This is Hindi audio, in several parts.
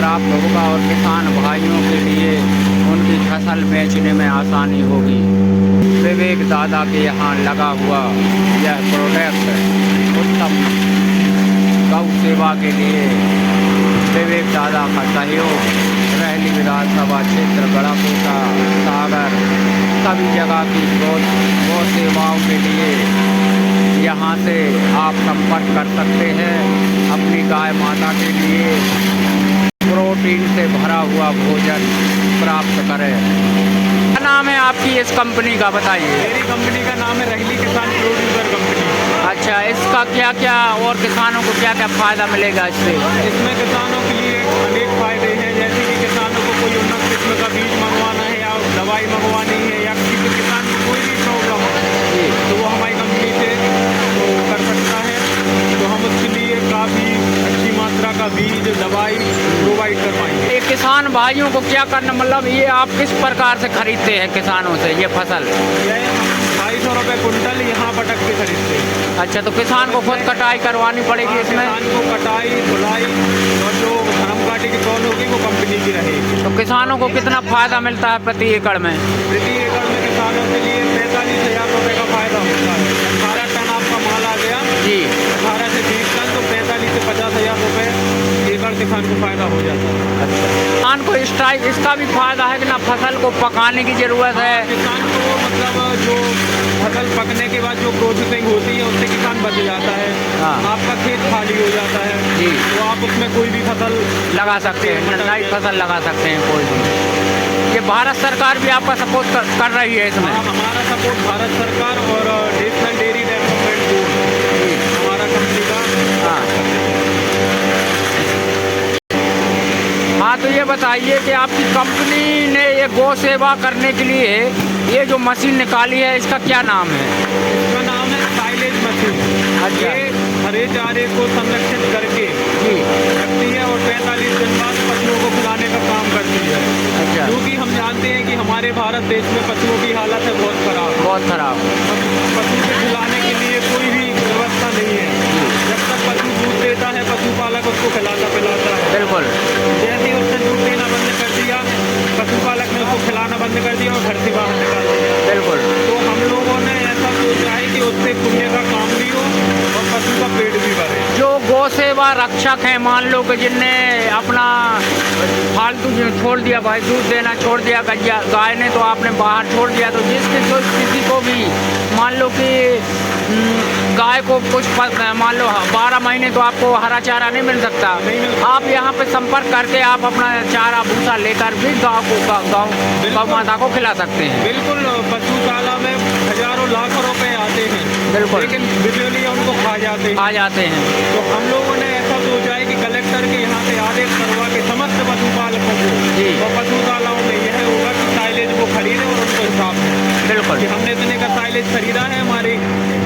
प्राप्त होगा और किसान भाइयों के लिए उनकी फसल बेचने में आसानी होगी। विवेक दादा के यहाँ लगा हुआ यह प्रोडक्ट उत्तम गौ सेवा के लिए विवेक दादा का सहयोग रहली विधानसभा क्षेत्र गढ़ाकोटा सागर सभी जगह की गौ सेवाओं के लिए यहाँ से आप संपर्क कर सकते हैं। अपनी गाय माता के लिए प्रोटीन से भरा हुआ भोजन प्राप्त करें। क्या नाम है आपकी इस कंपनी का, बताइए। मेरी कंपनी का नाम है रहली किसान प्रोड्यूसर कंपनी। अच्छा, इसका क्या क्या और किसानों को क्या क्या फ़ायदा मिलेगा इससे? इसमें किसानों के लिए अनेक फ़ायदे हैं, जैसे कि किसानों को कोई उन्नत किस्म का बीज मंगवाना है या दवाई मंगवानी है या किसी किसान को कोई भी प्रॉब्लम हो तो वो हमारी कंपनी से वो कर सकता है। तो हम उसके लिए काफ़ी अच्छी मात्रा का बीज दवाई प्रोवाइड करवाएंगे। ये किसान भाइयों को क्या करना, मतलब ये आप किस प्रकार से खरीदते हैं किसानों से ये फसल? ये 250 रुपये कुंटल यहाँ पटक के खरीदते हैं। अच्छा, तो किसान को खुद कटाई करवानी पड़ेगी इसमें? किसान को कटाई धुलाई और जो धर्म काटी की कौन होगी वो कंपनी की रहेगी। तो किसानों को कितना फ़ायदा मिलता है प्रति एकड़ में? प्रति एकड़ में किसानों के लिए 45,000 रुपये का फ़ायदा होता है। 18 टन आपका माल आ गया जी, 18 से 20 टन, तो 45 से 50,000 रुपये एकड़ किसान को फ़ायदा हो जाता है। अच्छा, किसान को इसका भी फायदा है कि ना फसल को पकाने की ज़रूरत है? किसान को मतलब जो फसल पकने के बाद जो प्रोसेसिंग होती है उससे किसान बच जाता है। हाँ। आपका खेत खाली हो जाता है जी, तो आप उसमें कोई भी फसल लगा सकते हैं, नई फसल लगा सकते हैं कोई भी। ये भारत सरकार भी आपका सपोर्ट कर रही है इसमें? हाँ, हमारा सपोर्ट भारत सरकार और नेशनल डेयरी डेवलपमेंट बोर्ड हमारा कंपनी का। हाँ, तो ये बताइए कि आपकी कंपनी ने ये गौ सेवा करने के लिए ये जो मशीन निकाली है इसका क्या नाम है? इसका नाम है साइलेज मशीन। अच्छा। ये हरे चारे को संरक्षित करके जी, रखती है और 45 दिन बाद पशुओं को खिलाने का काम करती है। अच्छा, क्योंकि हम जानते हैं कि हमारे भारत देश में पशुओं की हालत है बहुत खराब। बहुत खराब। पशु को खिलाने के लिए कोई भी व्यवस्था नहीं है। जब तक पशु दूध देता है पशुपालक उसको खिलाता पिलाता है। बिल्कुल। जैसे ही उसने दूध देना बंद कर दिया, पशुपालक ने उसको खिलाना बंद कर दिया और घर से बाहर निकाल दिया। बिल्कुल। तो हम लोगों ने ऐसा सोचा है कि उससे पुण्य का काम भी हो और पशु का पेट भी भरे। जो गौ सेवा रक्षक हैं, मान लो कि जिनने अपना फालतू छोड़ दिया, भाई दूध देना छोड़ दिया, गाय ने तो आपने बाहर छोड़ दिया, तो किसी को भी मान लो कि गाय को कुछ मान लो 12 महीने तो आपको हरा चारा नहीं मिल सकता, आप यहाँ पे संपर्क करके आप अपना चारा भूसा लेकर भी गौ माता को खिला सकते हैं। बिल्कुल, पशुशाला में हजारों लाखों रुपए आते हैं, बिल्कुल, लेकिन बिचौलिए उनको खा जाते हैं। तो हम लोगों ने ऐसा सोचा है कि कलेक्टर के यहाँ से आदेश करवा के समस्त पशुपालकों को और पशुशालाओं में यह होगा कि साइलेज वो खरीदे और उनको हिसाब दें। बिल्कुल, कि हमने इतने का साइलेज खरीदा है, हमारी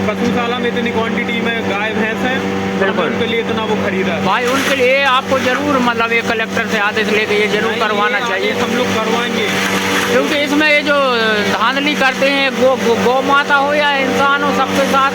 पशुशाला में इतनी क्वांटिटी में गाय भैंस है, बिल्कुल, उनके लिए इतना वो खरीदा है। भाई उनके लिए आपको जरूर मतलब ये कलेक्टर से आदेश लेके ये जरूर करवाना चाहिए। हम लोग करवाएंगे, क्योंकि इसमें ये जो धांधली करते हैं गौ माता हो या इंसान हो, सबके साथ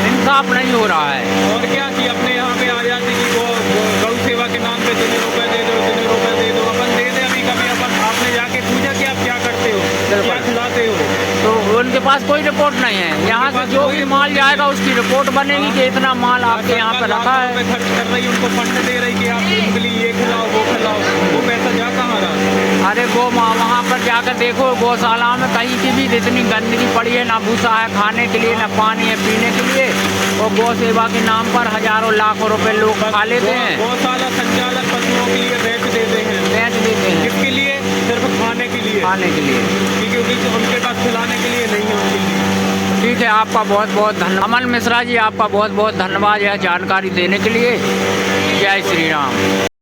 इंसाफ नहीं हो रहा है। और क्या कि अपने यहाँ पे आ जाते कि गौ सेवा के नाम पे इतने रुपए दे दो, इतने रुपए दे दो, अपन दे दे। अभी कभी अपन आपने जाके पूछा कि आप क्या करते हो, क्या खिलाते हो, तो उनके पास कोई रिपोर्ट नहीं है। यहाँ से जो भी माल जाएगा उसकी रिपोर्ट बनेगी कि इतना माल आपके यहाँ पे रखा है। खर्च कर रही, उनको फंड दे रही कि आप उनके लिए ये खिलाओ वो खिलाओ, वो पैसा जा कहाँ रहा? अरे वहाँ पर जाकर देखो, गौशाला में कहीं की भी इतनी गंदगी पड़ी है, ना भूसा है खाने के लिए, ना पानी है पीने के लिए, और गौ सेवा के नाम पर हजारों लाखों रुपए लोग खा लेते हैं। गौशाला संचालक पशुओं के लिए बेच देते हैं। किसके लिए? सिर्फ खाने के लिए, क्योंकि उनके पास खिलाने के लिए नहीं है उनके लिए। ठीक है, आपका बहुत बहुत धन्यवाद। अमन मिश्रा जी, आपका बहुत बहुत धन्यवाद यह जानकारी देने के लिए। जय श्री राम।